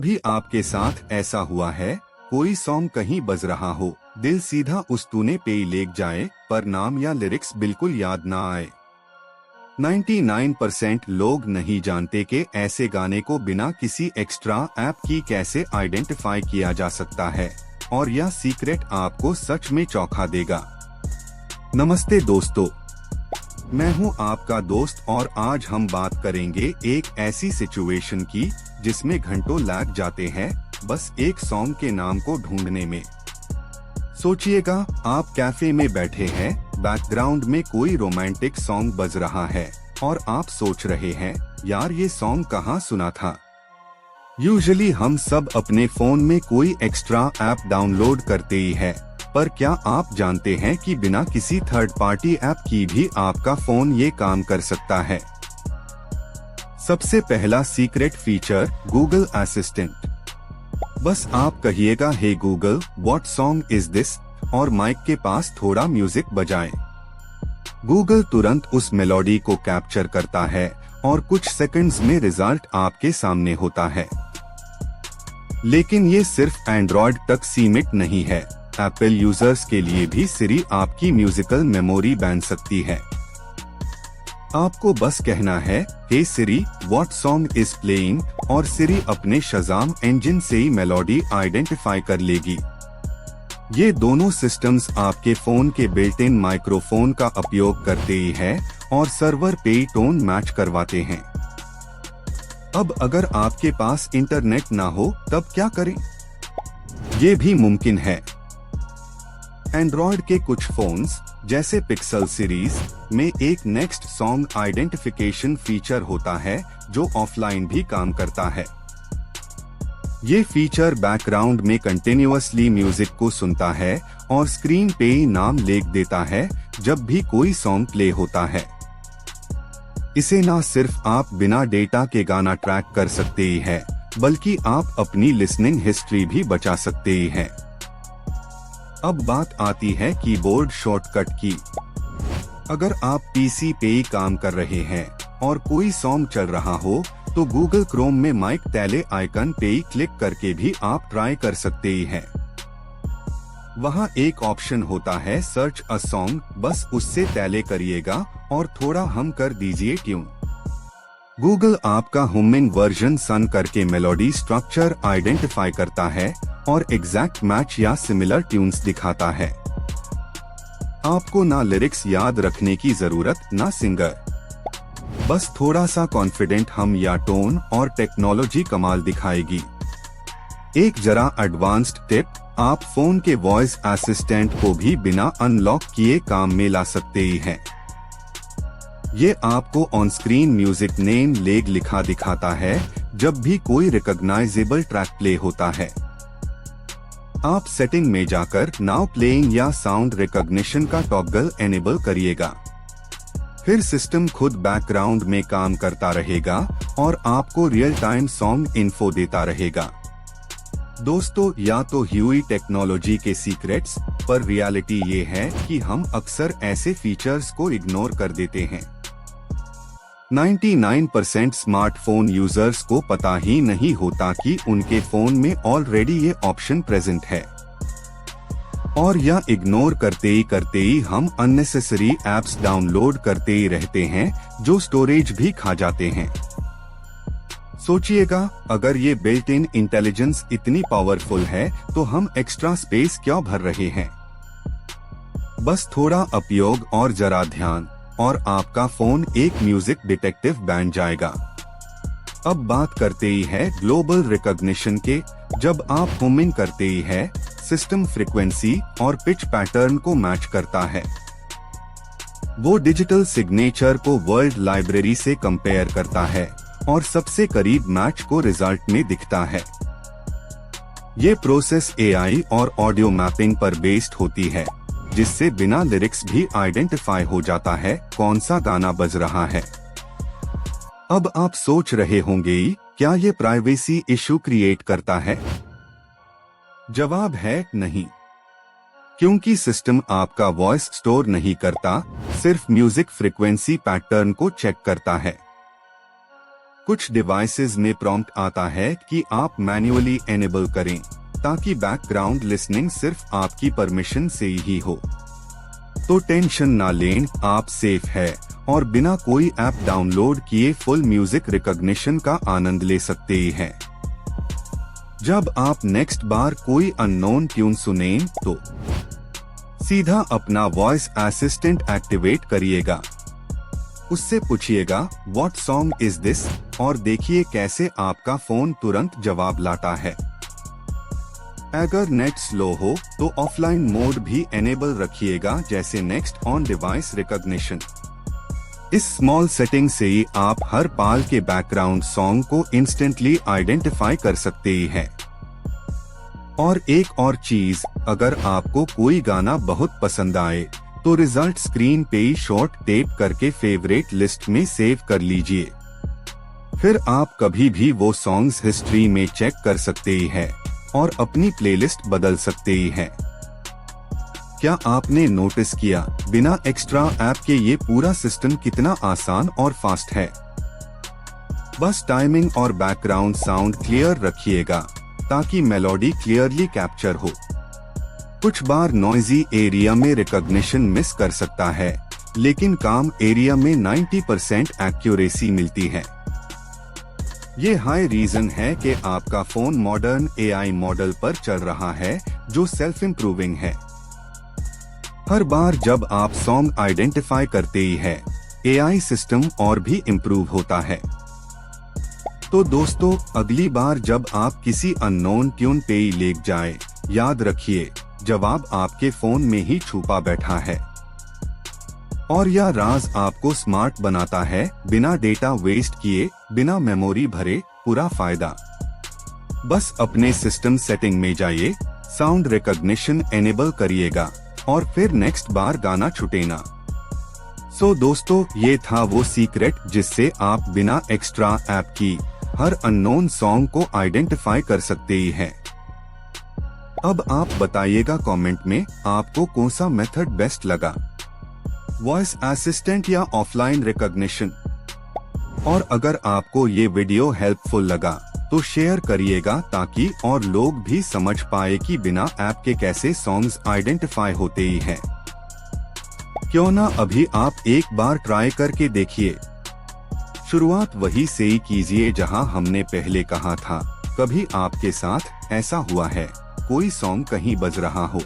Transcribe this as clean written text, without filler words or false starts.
भी आपके साथ ऐसा हुआ है, कोई सॉन्ग कहीं बज रहा हो, दिल सीधा उस तूने पे ही लेग जाए, पर नाम या लिरिक्स बिल्कुल याद ना आए। 99% लोग नहीं जानते कि ऐसे गाने को बिना किसी एक्स्ट्रा ऐप की कैसे आइडेंटिफाई किया जा सकता है, और यह सीक्रेट आपको सच में चौंका देगा। नमस्ते दोस्तों, मैं हूं आपका दोस्त और आज हम बात करेंगे एक ऐसी सिचुएशन की जिसमें घंटों लग जाते हैं बस एक सॉन्ग के नाम को ढूंढने में। सोचिएगा, आप कैफे में बैठे हैं, बैकग्राउंड में कोई रोमांटिक सॉन्ग बज रहा है और आप सोच रहे हैं, यार ये सॉन्ग कहाँ सुना था। यूजुअली हम सब अपने फोन में कोई एक्स्ट्रा ऐप डाउनलोड करते ही है, पर क्या आप जानते हैं कि बिना किसी थर्ड पार्टी ऐप की भी आपका फोन ये काम कर सकता है। सबसे पहला सीक्रेट फीचर, गूगल असिस्टेंट। बस आप कहिएगा, hey Google what song is this, और माइक के पास थोड़ा म्यूजिक बजाएं। गूगल तुरंत उस मेलोडी को कैप्चर करता है और कुछ सेकंड्स में रिजल्ट आपके सामने होता है। लेकिन ये सिर्फ एंड्रॉयड तक सीमित नहीं है, एप्पल यूजर्स के लिए भी सिरी आपकी म्यूजिकल मेमोरी बन सकती है। आपको बस कहना है, हे सिरी व्हाट सॉन्ग इज प्लेइंग, और सिरी अपने शज़ाम इंजन से ही मेलोडी आइडेंटिफाई कर लेगी। ये दोनों सिस्टम्स आपके फोन के बिल्ट इन माइक्रोफोन का उपयोग करते ही है और सर्वर पे ही टोन मैच करवाते हैं। अब अगर आपके पास इंटरनेट ना हो तब क्या करें? ये भी मुमकिन है। एंड्रॉयड के कुछ फोन्स जैसे पिक्सल सीरीज में एक नेक्स्ट सॉन्ग आइडेंटिफिकेशन फीचर होता है जो ऑफलाइन भी काम करता है। ये फीचर बैकग्राउंड में कंटिन्यूअसली म्यूजिक को सुनता है और स्क्रीन पे ही नाम लिख देता है जब भी कोई सॉन्ग प्ले होता है। इसे ना सिर्फ आप बिना डेटा के गाना ट्रैक कर सकते ही है, बल्कि आप अपनी लिसनिंग हिस्ट्री भी बचा सकते ही हैं। अब बात आती है कीबोर्ड शॉर्टकट की। अगर आप पीसी पे ही काम कर रहे हैं और कोई सॉन्ग चल रहा हो तो गूगल क्रोम में माइक तैले आइकन पे ही क्लिक करके भी आप ट्राई कर सकते ही हैं। वहाँ एक ऑप्शन होता है सर्च अ सॉन्ग, बस उससे तैले करिएगा और थोड़ा हम कर दीजिए ट्यून। गूगल आपका हुमिंग वर्जन सन करके मेलोडी स्ट्रक्चर आइडेंटिफाई करता है और एग्जैक्ट मैच या सिमिलर ट्यून्स दिखाता है। आपको ना लिरिक्स याद रखने की जरूरत, ना सिंगर, बस थोड़ा सा कॉन्फिडेंट हम या टोन, और टेक्नोलॉजी कमाल दिखाएगी। एक जरा एडवांस्ड टिप, आप फोन के वॉइस असिस्टेंट को भी बिना अनलॉक किए काम में ला सकते ही हैं। ये आपको on screen music name leg लिखा दिखाता है जब भी कोई रिकॉग्नाइजेबल ट्रैक प्ले होता है। आप सेटिंग में जाकर नाउ प्लेइंग या साउंड रिकॉग्निशन का टॉगल एनेबल करिएगा। फिर सिस्टम खुद बैकग्राउंड में काम करता रहेगा और आपको रियल टाइम सॉन्ग इन्फो देता रहेगा। दोस्तों, या तो हुई टेक्नोलॉजी के सीक्रेट्स, पर रियलिटी ये है कि हम अक्सर ऐसे फीचर्स को इग्नोर कर देते हैं। 99% स्मार्टफोन यूजर्स को पता ही नहीं होता कि उनके फोन में ऑलरेडी ये ऑप्शन प्रेजेंट है, और यह इग्नोर करते ही हम अननेसेसरी एप्स डाउनलोड करते ही रहते हैं जो स्टोरेज भी खा जाते हैं। सोचिएगा, अगर ये बिल्ट इन इंटेलिजेंस इतनी पावरफुल है तो हम एक्स्ट्रा स्पेस क्यों भर रहे हैं। बस थोड़ा उपयोग और जरा ध्यान, और आपका फोन एक म्यूजिक डिटेक्टिव बन जाएगा। अब बात करते ही है ग्लोबल रिकॉग्निशन के। जब आप हुमिंग करते ही है, सिस्टम फ्रीक्वेंसी और पिच पैटर्न को मैच करता है। वो डिजिटल सिग्नेचर को वर्ल्ड लाइब्रेरी से कंपेयर करता है और सबसे करीब मैच को रिजल्ट में दिखता है। ये प्रोसेस एआई और ऑडियो मैपिंग पर बेस्ड होती है, जिससे बिना लिरिक्स भी आइडेंटिफाई हो जाता है कौन सा गाना बज रहा है। अब आप सोच रहे होंगे, क्या ये प्राइवेसी इशू क्रिएट करता है? जवाब है नहीं, क्योंकि सिस्टम आपका वॉइस स्टोर नहीं करता, सिर्फ म्यूजिक फ्रीक्वेंसी पैटर्न को चेक करता है। कुछ डिवाइसेस में प्रॉम्प्ट आता है कि आप मैन्युअली एनेबल करें ताकि बैकग्राउंड लिसनिंग सिर्फ आपकी परमिशन से ही हो। तो टेंशन ना लें, आप सेफ है और बिना कोई ऐप डाउनलोड किए फुल म्यूजिक रिकॉग्निशन का आनंद ले सकते हैं। जब आप नेक्स्ट बार कोई अननोन ट्यून सुनें तो सीधा अपना वॉइस असिस्टेंट एक्टिवेट करिएगा। उससे पूछिएगा व्हाट सॉन्ग इज दिस और देखिए कैसे आपका फोन तुरंत जवाब लाता है। अगर नेट स्लो हो तो ऑफलाइन मोड भी एनेबल रखिएगा, जैसे नेक्स्ट ऑन डिवाइस रिकॉग्निशन। इस स्मॉल सेटिंग से ही आप हर पाल के बैकग्राउंड सॉन्ग को इंस्टेंटली आइडेंटिफाई कर सकते हैं। और एक और चीज, अगर आपको कोई गाना बहुत पसंद आए तो रिजल्ट स्क्रीन पे ही शॉर्ट टेप करके फेवरेट लिस्ट में सेव कर लीजिए। फिर आप कभी भी वो सॉन्ग्स हिस्ट्री में चेक कर सकते हैं और अपनी प्लेलिस्ट बदल सकते हैं। क्या आपने नोटिस किया बिना एक्स्ट्रा ऐप के ये पूरा सिस्टम कितना आसान और फास्ट है? बस टाइमिंग और बैकग्राउंड साउंड क्लियर रखिएगा ताकि मेलोडी क्लियरली कैप्चर हो। कुछ बार नॉइजी एरिया में रिकॉग्निशन मिस कर सकता है, लेकिन काम एरिया में 90% एक्यूरेसी मिलती है। ये हाई रीजन है कि आपका फोन मॉडर्न एआई मॉडल पर चल रहा है जो सेल्फ इम्प्रूविंग है। हर बार जब आप सॉन्ग आइडेंटिफाई करते ही है, एआई सिस्टम और भी इम्प्रूव होता है। तो दोस्तों, अगली बार जब आप किसी अननोन ट्यून पे ही लेग जाए, याद रखिए जवाब आपके फोन में ही छुपा बैठा है। और यह राज आपको स्मार्ट बनाता है, बिना डेटा वेस्ट किए, बिना मेमोरी भरे, पूरा फायदा। बस अपने सिस्टम सेटिंग में जाइए, साउंड रिकॉग्निशन एनेबल करिएगा और फिर नेक्स्ट बार गाना छुटेना। सो दोस्तों, ये था वो सीक्रेट जिससे आप बिना एक्स्ट्रा ऐप की हर अननोन सॉन्ग को आइडेंटिफाई कर सकते ही हैं। अब आप बताइएगा कमेंट में आपको कौन सा मेथड बेस्ट लगा, वॉइस असिस्टेंट या ऑफलाइन रिकॉग्निशन। और अगर आपको ये वीडियो हेल्पफुल लगा तो शेयर करिएगा ताकि और लोग भी समझ पाए कि बिना ऐप के कैसे सॉन्ग्स आइडेंटिफाई होते ही हैं। क्यों ना अभी आप एक बार ट्राई करके देखिए। शुरुआत वही से ही कीजिए जहां हमने पहले कहा था। कभी आपके साथ ऐसा हुआ है कोई सॉन्ग कहीं बज रहा हो